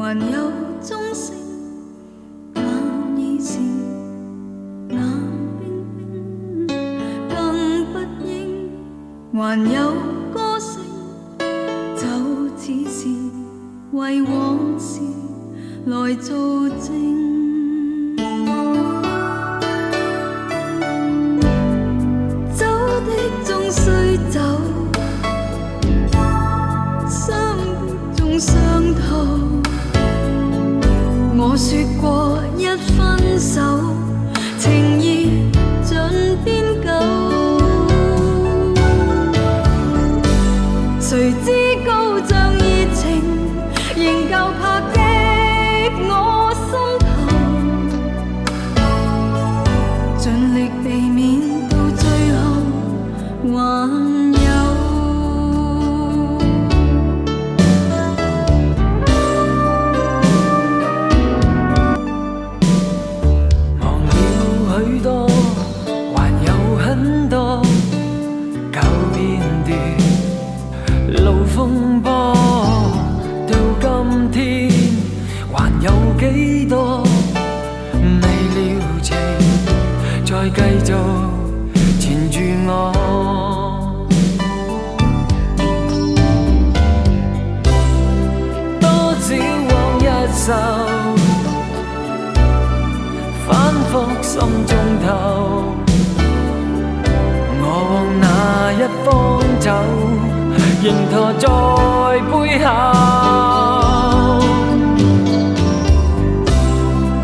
還有鐘聲，但已是冷冰冰，更不應還有歌聲，就似是為往事來做證。走的終須走，傷的終傷透。我說過一分手，情意盡變舊。誰知高漲熱情，仍舊拍擊我心頭，盡力避免到最後還有。風波到今天，還有幾多未了情，再繼續纏住我。多少往日愁，反覆心中頭，我往哪一方走，仍駝在背後，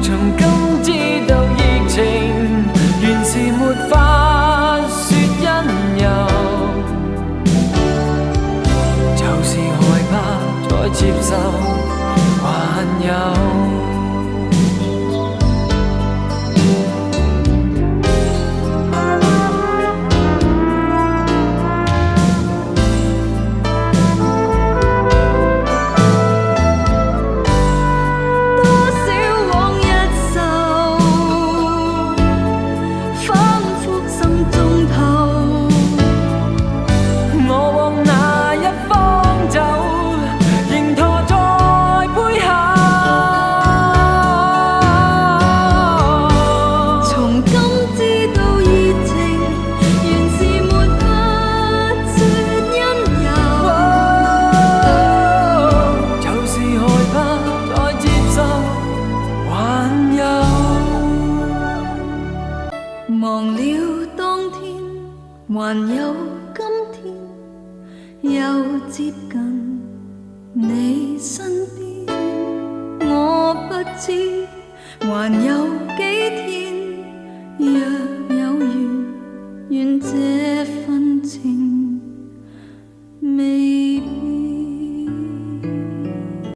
從今知道熱情原是沒法說因由，就是害怕再接受，還有。忘了當天，還有今天，又接近你身邊。我不知還有幾天。